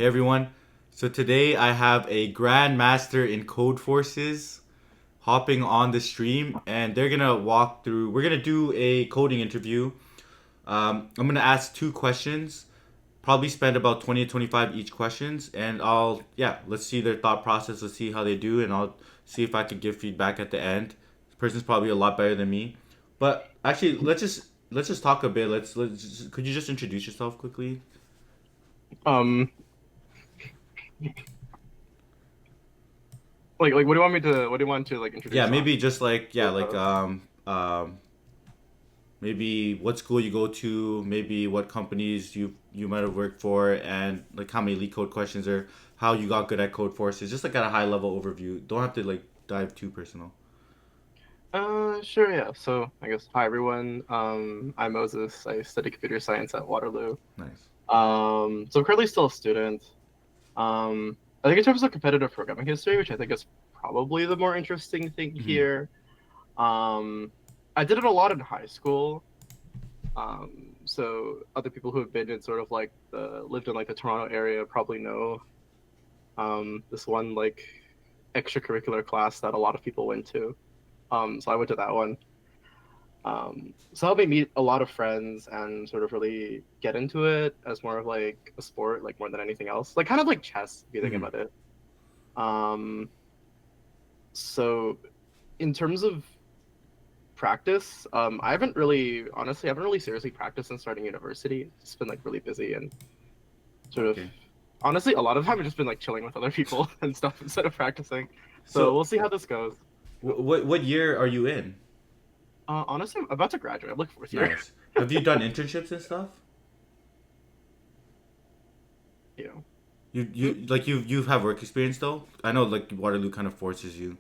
Hey everyone. So today I have a Grandmaster in Codeforces hopping on the stream and they're gonna walk through we're gonna do a coding interview. I'm gonna ask two questions, probably spend about 20 to 25 each questions, and let's see their thought process, let's see how they do, and I'll see if I could give feedback at the end. This person's probably a lot better than me. But actually let's just talk a bit. Could you just introduce yourself quickly? Um, what do you want me to? What do you want to like Yeah, introduce on? maybe just like Uh, maybe what school you go to, maybe what companies you might have worked for, and like how many leak code questions or how you got good at code forces. Just like at a high level overview. Don't have to like dive too personal. sure, yeah. So I guess hi everyone. I'm Moses. I study computer science at Waterloo. Nice. So I'm currently still a student. I think in terms of competitive programming history, which I think is probably the more interesting thing Hmm. here. Um, I did it a lot in high school. So other people who have been in sort of like the lived in like the Toronto area probably know this one like extracurricular class that a lot of people went to. So I went to that one. So helped me meet a lot of friends and sort of really get into it as more of like a sport, like more than anything else, like kind of like chess, if you think Hmm. about it. Um, so in terms of practice, I haven't really seriously practiced since starting university. It's been like really busy and sort of, Okay. honestly, a lot of time I've just been like chilling with other people and stuff instead of practicing. So So we'll see how this goes. what year are you in? Honestly, I'm about to graduate. I'm like fourth year. Nice. Have you done internships and stuff? You know. Hmm? You have work experience though. I know like Waterloo kind of forces you.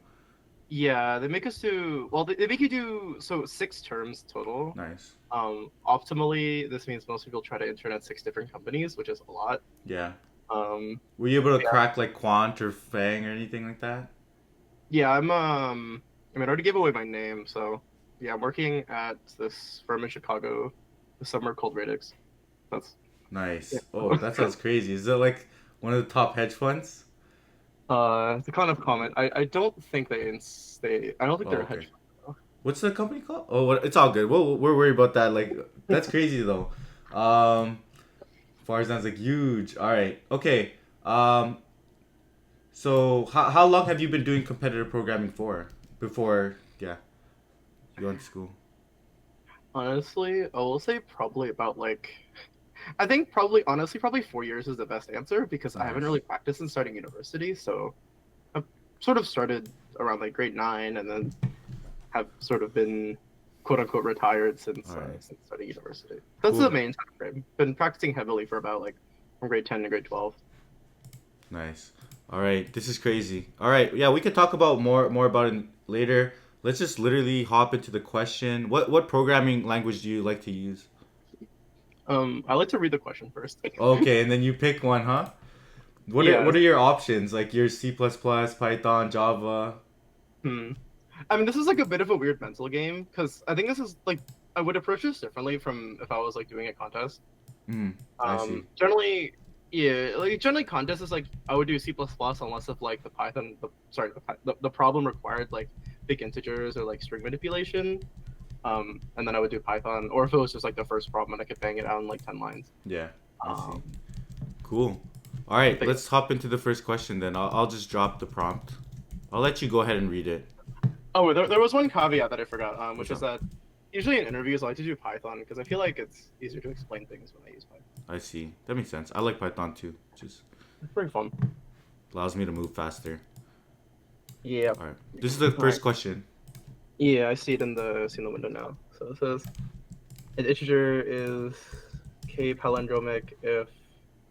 Yeah, they make us do, well, they make you do, so 6 terms total. Nice. Optimally, this means most people try to intern at 6 different companies, which is a lot. Yeah. Um, Were you able to yeah, crack like Quant or Fang or anything like that? yeah, I mean, I already gave away my name, so yeah, I'm working at this firm in Chicago this summer called Radix. That's, yeah. Nice. Oh, that sounds crazy. Is it like one of the top hedge funds? To kind of comment, I don't think I don't think Oh, they're a okay. hedge fund though. What's the company called? Oh, it's all good. We're worried about that. Like, that's crazy though. Farzan's like huge. All right. Okay. Um, so how long have you been doing competitive programming for? Before, yeah, you went to school. Honestly, I will say probably about like I think probably honestly probably 4 years is the best answer because I haven't Nice. really practiced since starting university. So I've sort of started around like grade 9 and then have sort of been quote unquote retired All right. since starting university. That's the Cool. main time frame. Been practicing heavily for about like from grade 10 to grade 12. Nice. All right. This is crazy. All right. Yeah, we could talk about more about it later. Let's just literally hop into the question. What programming language do you like to use? I like to read the question first. Okay, and then you pick one, huh? What are Yeah. what are your options? Like your C++, Python, Java. Hmm. I mean, this is like a bit of a weird mental game because I think this is like I would approach this differently from if I was like doing a contest. I see. Generally, yeah, like generally contest is like I would do C++ unless if like the Python, the problem required like big integers or like string manipulation. And then I would do Python, or if it was just like the first problem and I could bang it out in like 10 lines. Yeah, I see. Um, Cool. All right, but yeah. let's hop into the first question then. I'll just drop the prompt. I'll let you go ahead and read it. Oh, there was one caveat that I forgot, What's which is up? that usually in interviews I like to do Python because I feel like it's easier to explain things when I use Python. I see. That makes sense. I like Python too. Just It's pretty fun. allows me to move faster. Yeah. All right. This is the All right. first question. Yeah, I see in the window now. So it says an integer is k palindromic if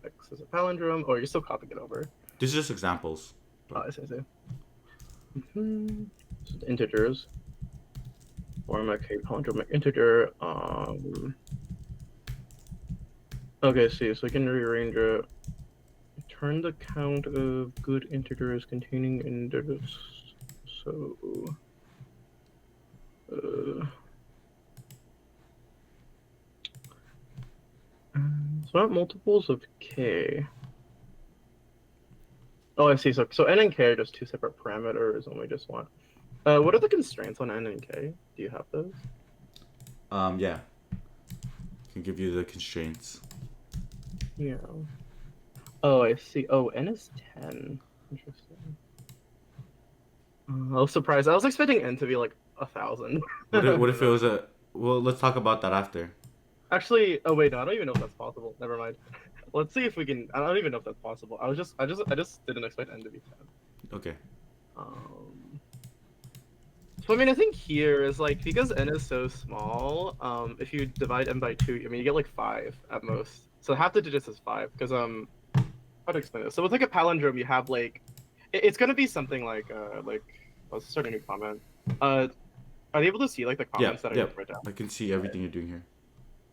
x is a palindrome, or you're still copying it over. This is just examples. Oh, But I see. I see. So the integers form a k palindromic integer. Okay, see, so we can rearrange it. Turn the count of good integers containing integers. So, uh, so not multiples of k. Oh, I see. So n and k are just two separate parameters, and we just want. What are the constraints on n and k? Do you have those? Yeah, can give you the constraints. Yeah. Oh, I see. Oh, n is 10. Interesting. I was surprised. I was expecting n to be like 1,000. What But if it was a? Well, let's talk about that after. actually, oh wait, no, I don't even know if that's possible. Never mind. Let's see if we can. I don't even know if that's possible. I just didn't expect n to be 10. Okay. Um, so I mean, I think here is like because n is so small. If you divide n by two, I mean, you get like five at most. So half the digits is five. Because how to explain this? So with like a palindrome, you have like, it's gonna be something like. Let's start a new comment. Uh, are you able to see like the Yeah. comments that I Yeah. just wrote down? I can see everything you're doing here.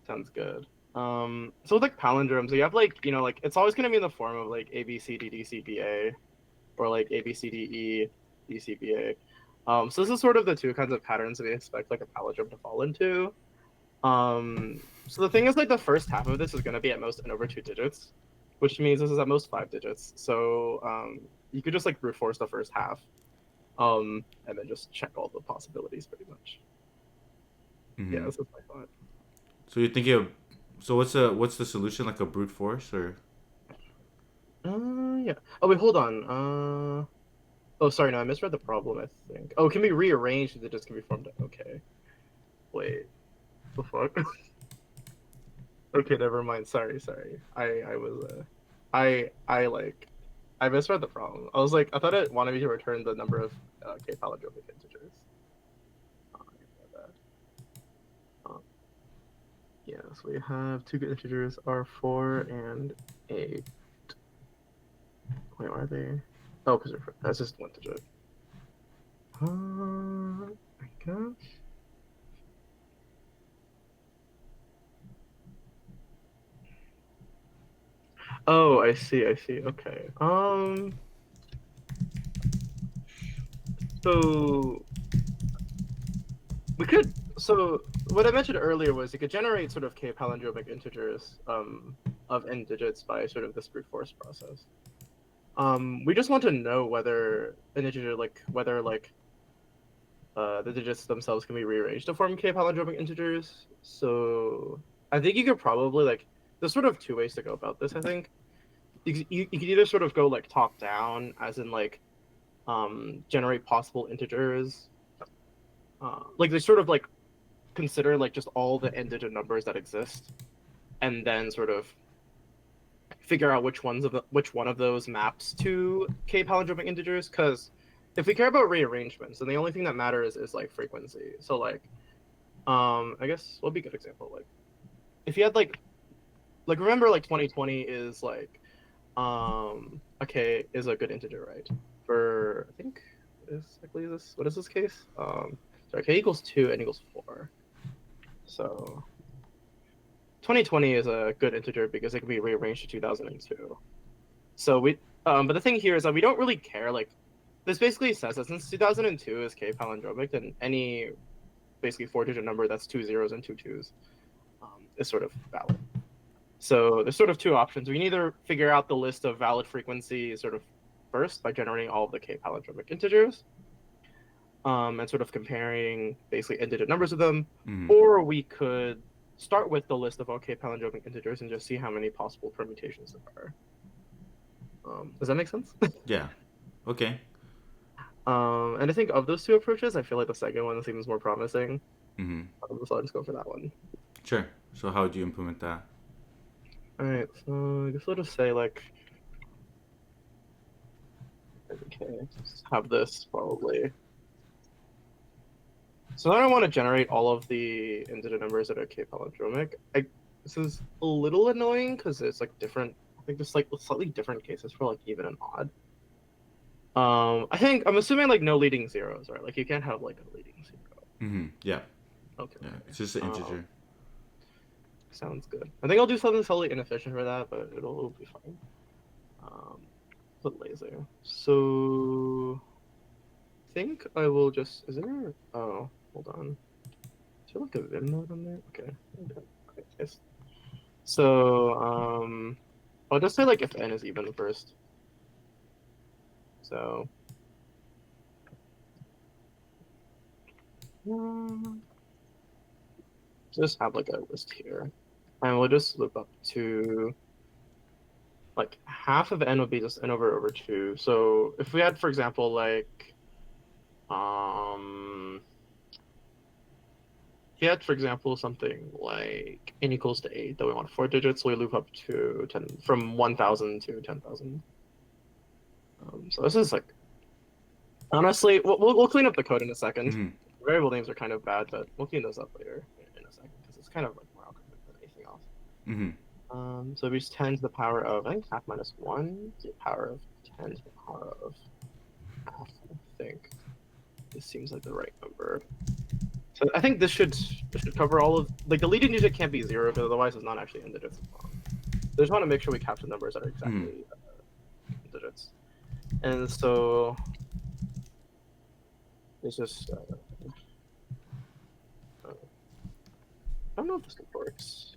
Sounds good. So with like palindromes, you have like like it's always gonna be in the form of like A B C D D C B A, or like A B C D E D C B A. So this is sort of the two kinds of patterns that we expect like a palindrome to fall into. So the thing is like the first half of this is gonna be at most n over two digits, which means this is at most five digits. So you could just like brute force the first half, and then just check all the possibilities pretty much. Yeah, Hmm. this is my thought. So you're thinking of. So what's the solution? Like a brute force or? Yeah. Oh wait, hold on. Oh, sorry, no, I misread the problem, I think. Oh, it can be rearranged and it just can be formed. Okay. Wait. The fuck? Okay, never mind. Sorry. I was I like I misread the problem. I was like I thought it wanted me to return the number of k palindromic integers. I ignore that. Um, yeah, so we have two good integers R4 and 8. Wait, why are they? Oh, because that's just one digit. I guess. Oh, I see. Okay. So we could. So what I mentioned earlier was you could generate sort of k palindromic integers of n digits by sort of this brute force process. We just want to know whether an integer like whether like the digits themselves can be rearranged to form k palindromic integers. So I think you could probably like there's sort of two ways to go about this. I think you could either sort of go like top down, as in like generate possible integers. Like they sort of like consider like just all the n-digit numbers that exist, and then sort of figure out which one of those maps to k palindromic integers. Because if we care about rearrangements, then the only thing that matters is like frequency. So like, I guess what would be a good example? Like, if you had like remember like 2020 is like a k is a good integer, right? For I think what is this case? Sorry, k equals 2 and equals 4. So 2020 is a good integer because it can be rearranged to 2002. So but the thing here is that we don't really care. Like, this basically says that since 2002 is k palindromic, then any basically four-digit number that's two zeros and two twos is sort of valid. So there's sort of two options. We can either figure out the list of valid frequencies sort of first by generating all of the k palindromic integers, and sort of comparing basically n-digit numbers of them, Hmm. or we could start with the list of all k palindromic integers and just see how many possible permutations there are. Does that make sense? Yeah. Okay. And I think of those two approaches, I feel like the second one seems more promising. Hmm. So I'll just go for that one. Sure. So how would you implement that? All right, so I guess I'll just say like, okay, just have this probably. So then I want to generate all of the integer numbers that are k palindromic. This is a little annoying because it's like different. I think there's like slightly different cases for like even and odd. I think I'm assuming like no leading zeros, right? Like you can't have like a leading zero. Hmm. Yeah. Okay, Yeah. okay. It's just an integer. Sounds good. I think I'll do something totally inefficient for that, but it'll be fine. Um, put laser. So I think I will just. Is there? Oh, hold on. Is there like a Vim node on there? Okay. Okay, yes. So I'll just say like if n is even first. So just have like a list here, and we'll just loop up to like half of n would be just n over 2. So if we had, for example, like if you had, for example, something like n equals to 8 that we want 4 digits, so we loop up to 10 from 1,000 to 10,000. So this is like honestly, we'll clean up the code in a second. Mm-hmm. Variable names are kind of bad, but we'll clean those up later in a second because it's kind of like more algorithmic than anything else. Mm-hmm. So we just 10 to the power of, I think half minus 1 to the power of 10 to the power of half. I think this seems like the right number. So I think this should cover all of, like the leading digit can't be 0 because otherwise it's not actually in digits. So I just want to make sure we capture numbers that are exactly digits. And so it's just, I don't know if this works.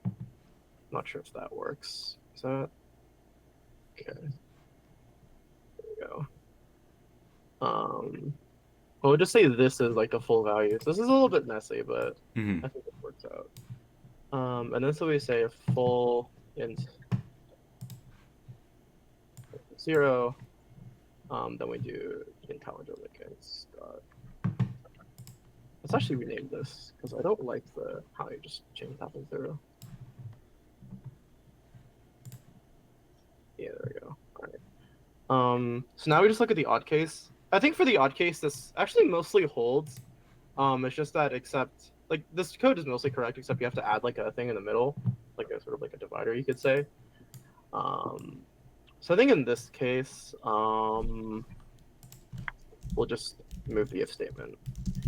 I'm not sure if that works. Is that okay? There we go. We'll just say this is like the full value. So this is a little bit messy, but I think it works out. And then so we say full int 0. Then we do int palindromic int dot. Let's actually rename this because I don't like the how you just change that from 0. Yeah, there we go. All right. So now we just look at the odd case. I think for the odd case, this actually mostly holds. It's just that except like this code is mostly correct, except you have to add like a thing in the middle, like a sort of like a divider, you could say. So I think in this case, we'll just move the if statement.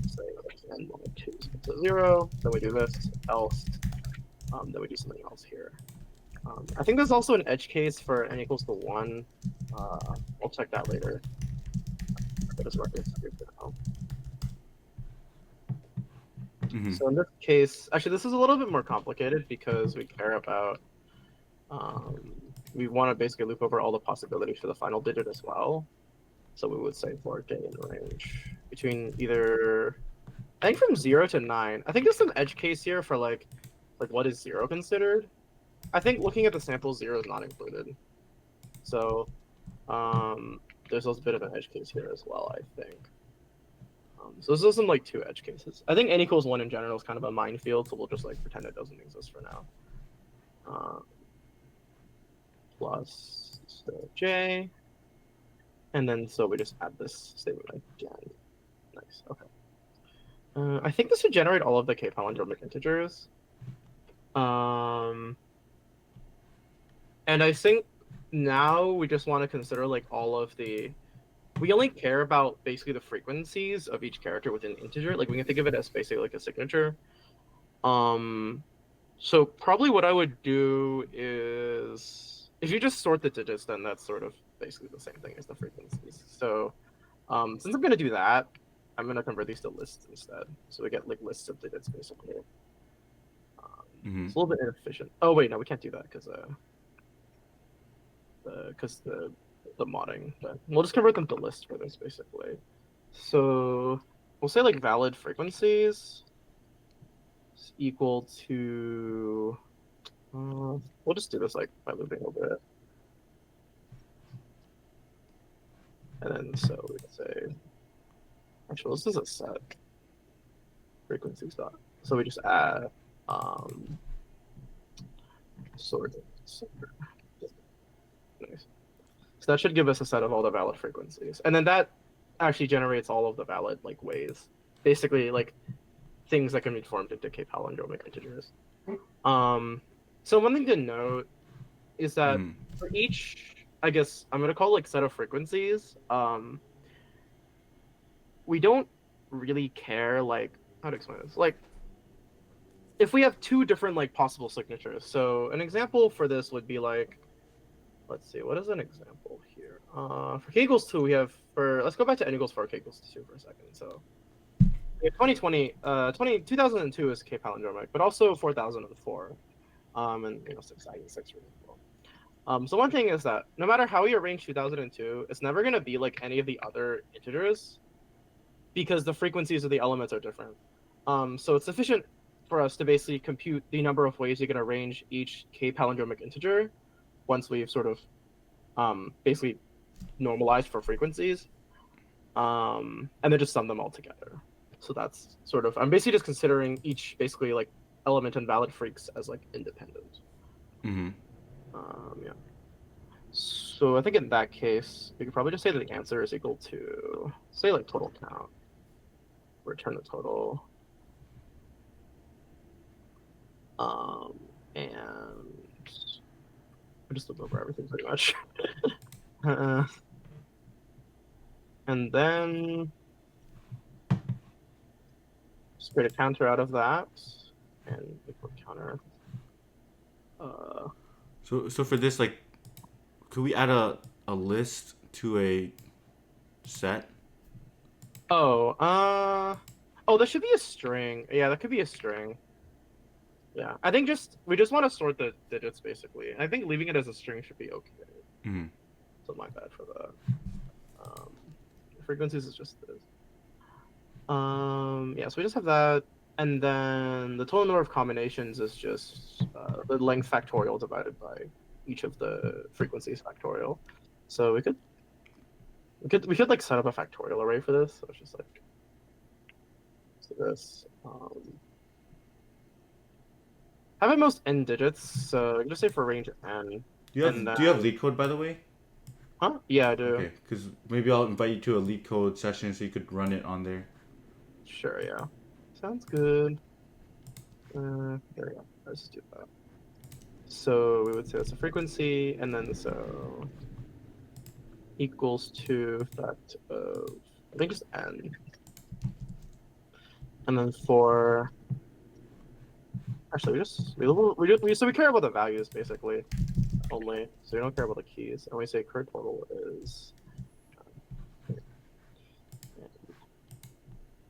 Say n minus 2 is equal to 0. Then we do this, else. Then we do something else here. I think there's also an edge case for n equals to 1. I'll check that later. But it's working for now. Mm-hmm. So in this case, actually, this is a little bit more complicated because we care about, we want to basically loop over all the possibilities for the final digit as well. So we would say for j in range between either, I think from 0 to 9. I think there's an edge case here for like what is 0 considered. I think looking at the sample, 0 is not included. So there's also a bit of an edge case here as well, I think. So this isn't like 2 edge cases. I think n equals 1 in general is kind of a minefield, so we'll just like pretend it doesn't exist for now. Plus j, and then so we just add this statement again. Nice. Okay. I think this would generate all of the k palindromic integers. And I think now we just want to consider like all of the. We only care about basically the frequencies of each character within integer. Like we can think of it as basically like a signature. So probably what I would do is if you just sort the digits, then that's sort of basically the same thing as the frequencies. So since I'm gonna do that, I'm gonna convert these to lists instead. So we get like lists of digits basically. It's a little bit inefficient. Oh wait, no, we can't do that because the modding. But we'll just convert them to lists for this basically. So we'll say like valid frequencies is equal to. We'll just do this like by looping over it. And then so we say, actually, this is a set frequencies dot. So we just add sort. Nice. So that should give us a set of all the valid frequencies, and then that actually generates all of the valid like ways, basically like things that can be formed into k palindromic integers. So one thing to note is that for each, I guess I'm gonna call like set of frequencies, we don't really care like how to explain this. Like if we have 2 different like possible signatures. So an example for this would be like, let's see, what is an example here? For k equals 2, we have let's go back to n equals 4, k equals 2 for a second. So 2002 is k palindromic, but also 4004, and 696 for example. So one thing is that no matter how we arrange 2002, it's never going to be like any of the other integers because the frequencies of the elements are different. So it's sufficient for us to basically compute the number of ways you can arrange each k palindromic integer once we've sort of basically normalized for frequencies, and then just sum them all together. So that's sort of I'm basically just considering each basically like element and valid freaks as like independent. Mm-hmm. Yeah. So I think in that case, we could probably just say that the answer is equal to say like total count. Return the total. And I just look over everything pretty much. And then just create a counter out of that and equal counter. So for this, like, could we add a list to a set? Oh, that should be a string. Yeah, that could be a string. Yeah, I think we just want to sort the digits basically. I think leaving it as a string should be okay. Mm-hmm. So my bad for that. Frequencies is just this. Yeah, so we just have that, and then the total number of combinations is just the length factorial divided by each of the frequencies factorial. So we could like set up a factorial array for this. So it's just like so this. Have at most n digits, so we can just say for range n. And then, Do you have lead code, by the way? huh? Yeah, I do. Okay, because maybe I'll invite you to a lead code session so you could run it on there. Sure, yeah. Sounds good. There we go. Let's just do that. So we would say that's a frequency, and then so equals to that of I think just n. And then for actually so we care about the values basically only. So we don't care about the keys. And we say current total is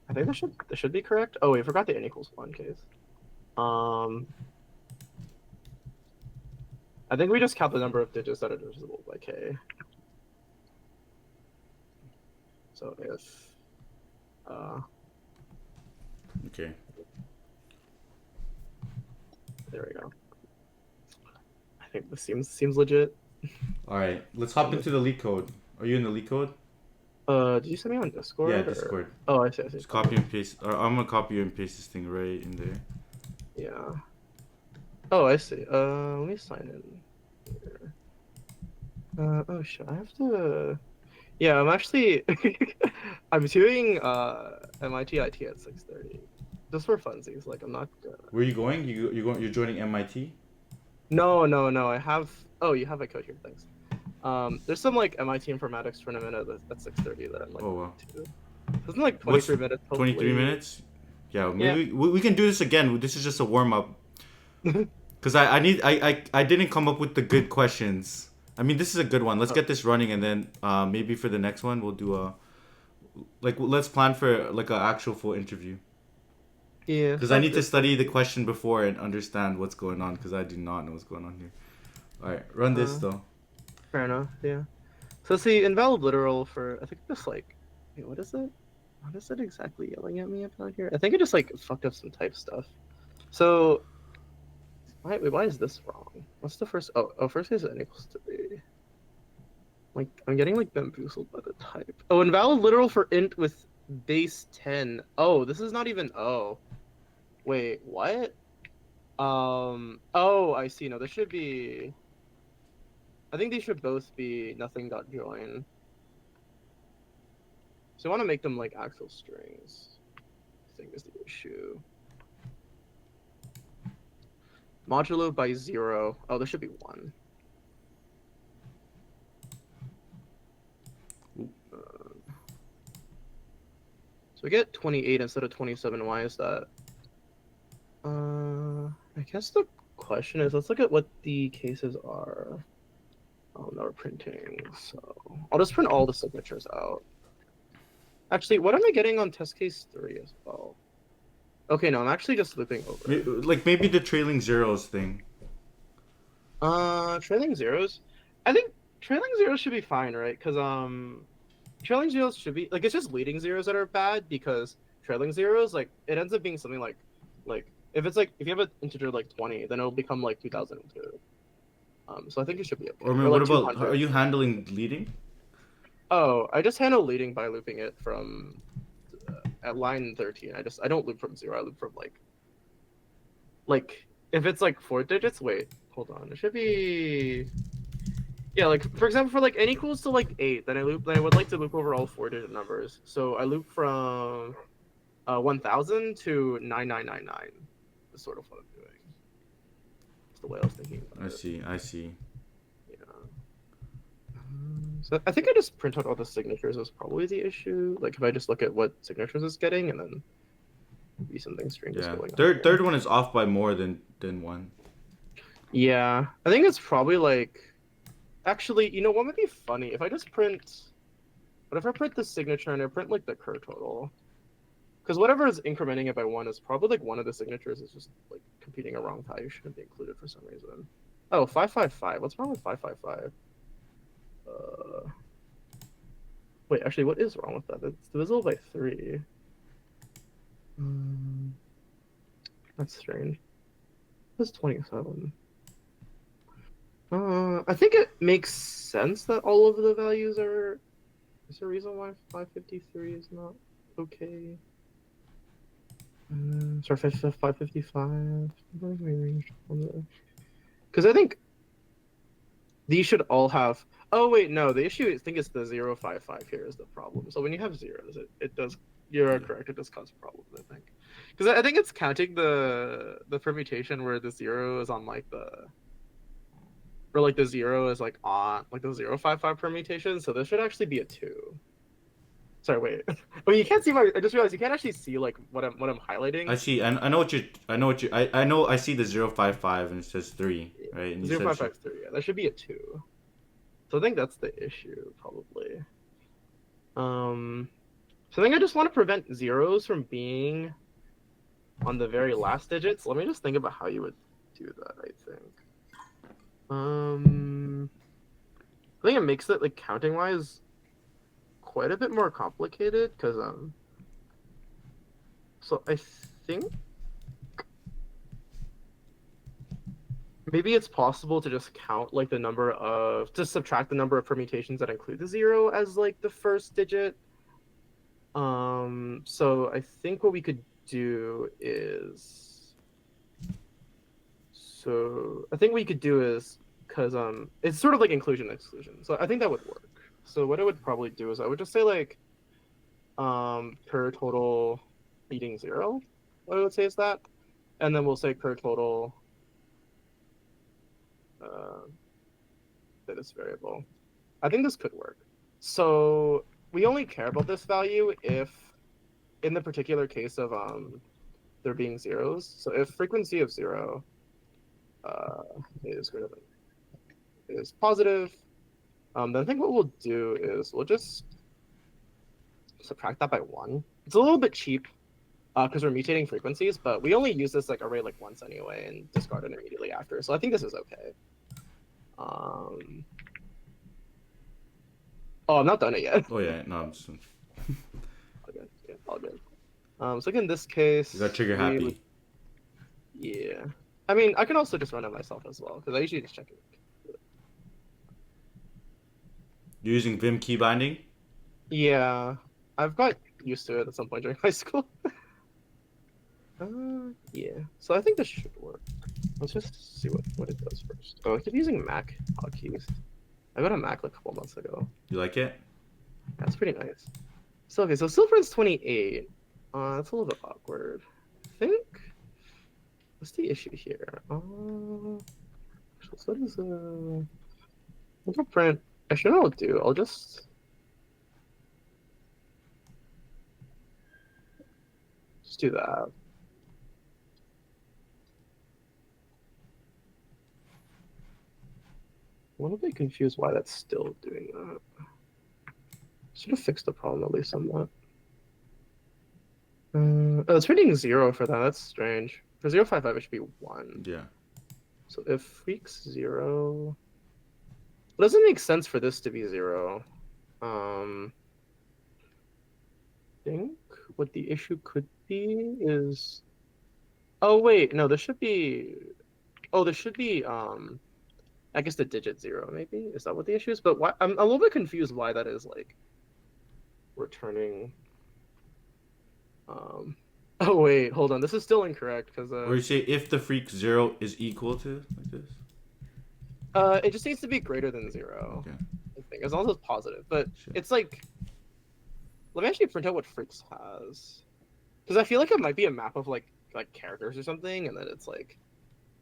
I think this should be correct. Oh, we forgot the n equals 1 case. I think we just count the number of digits that are divisible by k. So if Okay. there we go. I think this seems legit. All right, let's hop into the lead code. Are you in the lead code? Did you send me on Discord? Yeah, or... Discord. Oh, I see. Just copy and paste. Or I'm gonna copy and paste this thing right in there. Yeah. Oh, I see. Let me sign in here. Oh shit, I have to. Yeah, I'm actually. I'm doing MIT IT at 6:30, just for funsies. Like, I'm not. Where are you going? You're joining MIT? No. I have. Oh, you have a code here. Thanks. There's some like MIT informatics tournament at 6:30 that I'm like. Oh wow. To. It's in like 23 minutes. Hopefully. 23 minutes? Yeah, maybe yeah. We can do this again. This is just a warm up. Because I didn't come up with the good questions. I mean, this is a good one. Let's get this running, and then maybe for the next one we'll do a let's plan for like an actual full interview. Yeah. Because I need to study the question before and understand what's going on. Because I do not know what's going on here. All right, run this though. Fair enough. Yeah. So see, invalid literal for I think this like, wait, what is it? What is it exactly yelling at me about here? I think it just like fucked up some type stuff. So. Why is this wrong? What's the first? Oh, first is n equals 3. Like, I'm getting like bamboozled by the type. Oh, invalid literal for int with base 10. Oh, this is not even O. Wait, what? Oh, I see. No, this should be. I think these should both be nothing.join. So I want to make them like actual strings. I think is the issue. Modulo by 0. Oh, there should be 1. So we get 28 instead of 27. Why is that? I guess the question is, let's look at what the cases are. Oh, no, we're printing. So I'll just print all the signatures out. Actually, what am I getting on test case 3 as well? Okay, no, I'm actually just looping over. Like maybe the trailing zeros thing. Trailing zeros. I think trailing zeros should be fine, right? Because trailing zeros should be like it's just leading zeros that are bad because trailing zeros like it ends up being something like if it's like if you have an integer like 20, then it'll become like 2002. So I think it should be Or I okay. Or mean, what like about, are 200. you handling leading? Oh, I just handle leading by looping it from at line 13. I don't loop from zero. I loop from like if it's like 4 digits. Wait, hold on. It should be yeah. Like for example, for like n equals to like 8, then I loop. Then I would like to loop over all 4-digit numbers. So I loop from 1000 to 9999. Is sort of what I'm doing. That's the way I was thinking I about it. see, I see. Yeah. So I think I just print out all the signatures is probably the issue. Like if I just look at what signatures it's getting, and then maybe something strange is Yeah. going on Third here. one is off by more than one. Yeah, I think it's probably like actually, you know what would be funny if I just print. What if I print the signature and I print like the cur total? Because whatever is incrementing it by one is probably like one of the signatures is just like computing a wrong value shouldn't be included for some reason. Oh, 555. What's wrong with 555? Uh, wait, actually, what is wrong with that? It's divisible by 3. Mm, that's strange. That's 27. I think it makes sense that all of the values are. Is there a reason why 553 is not okay? Sorry, 555. Because I think these should all have. Oh wait, no. The issue I think is the 055 here is the problem. So when you have zeros, it does. You're Yeah. correct. It does cause problems. I think because I think it's counting the permutation where the 0 is on like the or like the 0 is like on like the 055 permutation. So this should actually be a 2. Sorry, wait. Oh, you can't see my. I just realized you can't actually see like what I'm I highlighting. see. I know what you. I know what you. I know. I see the 055 and it says 3, right? And you Zero said it five should. five three. Yeah, that should be a 2. So I think that's the issue probably. Um, so I think I just want to prevent zeros from being on the very last digits. Let me just think about how you would do that. I think. Um, I think it makes it like counting wise quite a bit more complicated because So I think maybe it's possible to just count like the number of to subtract the number of permutations that include the 0 as like the first digit. So I think what we could do is so I think what we could do is because it's sort of like inclusion and exclusion. So I think that would work. So what I would probably do is I would just say like per total leading 0. What I would say is that, and then we'll say per total uh, that is variable. I think this could work. So we only care about this value if, in the particular case of there being zeros. So if frequency of 0 uh, is greater than is positive, then I think what we'll do is we'll just subtract that by 1. It's a little bit cheap because we're mutating frequencies, but we only use this like array like once anyway and discard it immediately after. So I think this is okay. Oh, I'm not done it yet. Oh yeah. No. I'm just, All good. Yeah, all good. So like in this you got case, trigger we would, happy. yeah. I mean, I can also just run it myself as well because I usually just check it. You're using Vim key binding. Yeah, I've got used to it at some point during high school. Yeah. So I think this should work. Let's just see what it does first. Oh, I keep using Mac hotkeys. I got a Mac like a couple months ago. You like it? That's pretty nice. So okay, so Silver's 28. That's a little bit awkward. I think. What's the issue here? So what is I'll print. Actually, what I'll do, I'll just do that. I'm a little bit confused why that's still doing that. Should have fixed the problem at least somewhat. Oh, it's reading 0 for that. That's strange. For 055, it should be 1. Yeah. So if freak's 0, it doesn't make sense for this to be 0. I think what the issue could be is, oh wait, no, this should be, oh, this should be, I guess the digit 0 maybe. Is that what the issue is? But why? I'm a little bit confused why that is like returning. Um, oh wait, hold on. This is still incorrect because Or you say if the freak 0 is equal to like this. it just needs to be greater than 0. Okay. I think as long as it's positive. But Sure. it's like, let me actually print out what freaks has, because I feel like it might be a map of like characters or something, and then it's like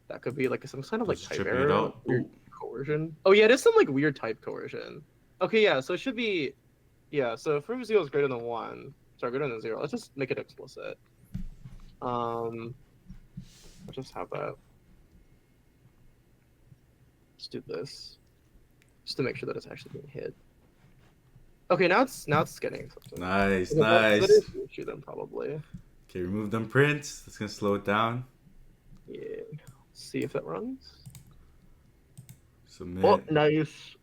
that could be like some kind of like Just type tripping it error, out. weird Ooh. coercion. Oh yeah, it is some like weird type coercion. Okay, yeah, so it should be, yeah. So if root 0 is greater than 1, sorry, greater than 0, let's just make it explicit. I'll just have that. Let's do this, just to make sure that it's actually being hit. Okay, now it's getting accepted. Nice, Okay, nice. that is the issue then probably. Okay, remove them prints. That's gonna slow it down. Yeah. See if that runs. Submit. Oh, nice.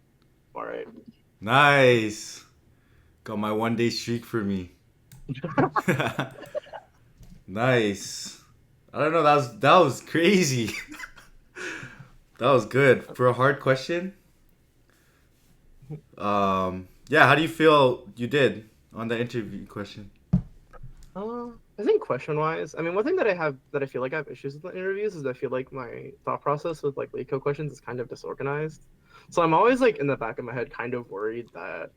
All right. Nice. Got my 1 day streak for me. Nice. I don't know. That was crazy. That was good for a hard question. Yeah. How do you feel you did on the interview question? I think question-wise, I mean, one thing that I feel like I have issues with in interviews is I feel like my thought process with like LeetCode questions is kind of disorganized. So I'm always like in the back of my head, kind of worried that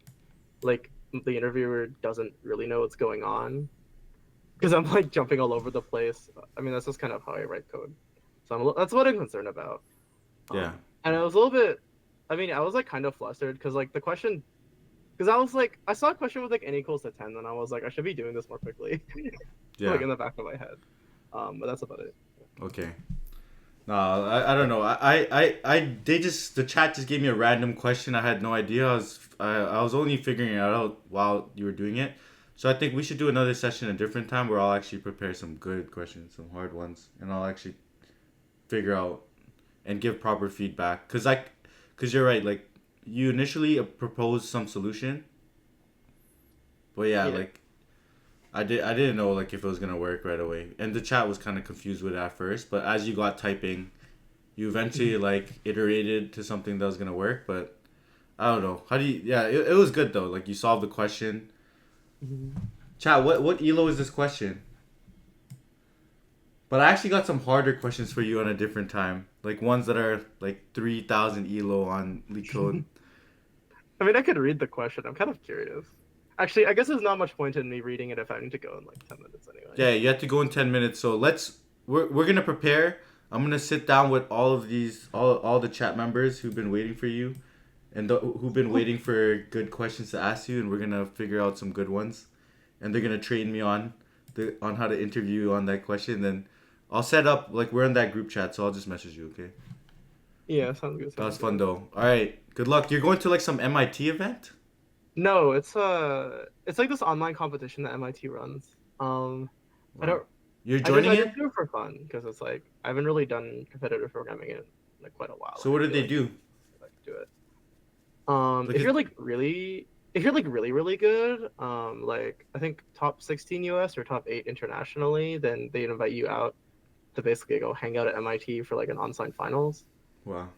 like the interviewer doesn't really know what's going on because I'm like jumping all over the place. I mean, that's just kind of how I write code. So that's what I'm concerned about. Yeah. And I was a little bit, I mean, I was like kind of flustered because like the question, because I was like, I saw a question with like n equals to 10, and I was like, I should be doing this more quickly, Yeah. like in the back of my head. But that's about it. Okay. No, I don't know. The chat just gave me a random question. I had no idea. I was only figuring it out while you were doing it. So I think we should do another session a different time where I'll actually prepare some good questions, some hard ones, and I'll actually figure out and give proper feedback. Cause you're right. Like you initially proposed some solution, but yeah, Yeah. like I didn't know like if it was gonna work right away, and the chat was kind of confused with it at first. But as you got typing, you eventually like iterated to something that was gonna work. But I don't know. How do you? Yeah, it was good though. Like you solved the question. Chat, what elo is this question? But I actually got some harder questions for you on a different time, like ones that are like 3,000 elo on LeetCode. I mean, I could read the question. I'm kind of curious. Actually, I guess there's not much point in me reading it if I need to go in like 10 minutes anyway. Yeah, you have to go in 10 minutes. So we're gonna prepare. I'm gonna sit down with all of these all the chat members who've been waiting for you, and who've been waiting for good questions to ask you, and we're gonna figure out some good ones, and they're gonna train me on how to interview on that question. Then I'll set up like we're in that group chat, so I'll just message you. Okay. Yeah, sounds good. That was Sounds fun good. though. All right. Good luck. You're going to like some MIT event. No, it's like this online competition that MIT runs. I Wow. don't You're joining I it. just do it for fun because it's like I haven't really done competitive programming in like quite a while. So And what I did feel they like do? I like to do it. Like If it, you're like really good, like I think top 16 US or top 8 internationally, then they invite you out to basically go hang out at MIT for like an on-site finals. wow,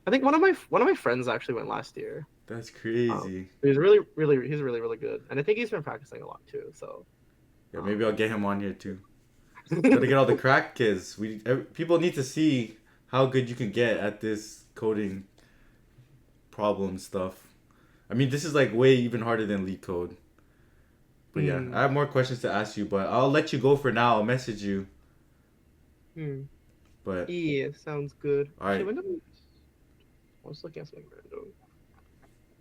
I think one of my friends actually went last year. that's crazy. He's really good, and I think he's been practicing a lot too. So, Yeah, maybe um, I'll get him on here too. Gotta get all the crack kids. People need to see how good you can get at this coding problem stuff. I mean, this is like way even harder than leak code. But yeah, I hmm, have more questions to ask you, but I'll let you go for now. I'll message you. hmm. But Yeah, sounds good. all Actually, right, when did I was looking at something random.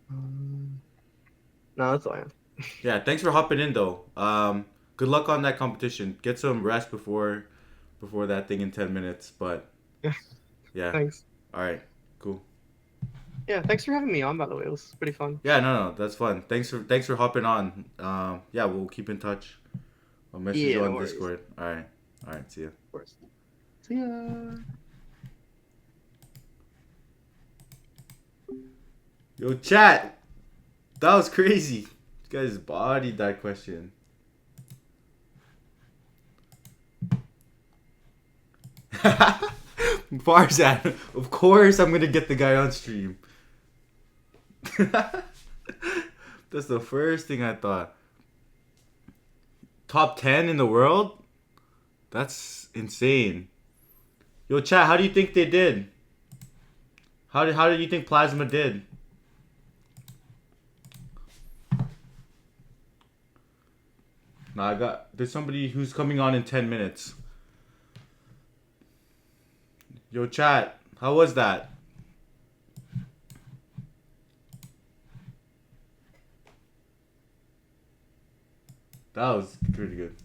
Um, no, that's all I have. yeah. Thanks for hopping in though. Good luck on that competition. Get some rest before that thing in 10 minutes. But Yeah, yeah, thanks. all right, cool. Yeah, thanks for having me on. By the way, it was pretty fun. Yeah, no, that's fun. Thanks for hopping on. Yeah, we'll keep in touch. I'll message Yeah, you no on worries. Discord. All right, see ya. Of course. See ya. Yo, chat. That was crazy. You guys bodied that question. Farzan, of course I'm gonna get the guy on stream. That's the first thing I thought. Top 10 in the world? That's insane. Yo, chat, how do you think they did? How did you think Plasma did? Nah, there's somebody who's coming on in 10 minutes. Yo, chat, how was that? That was pretty good.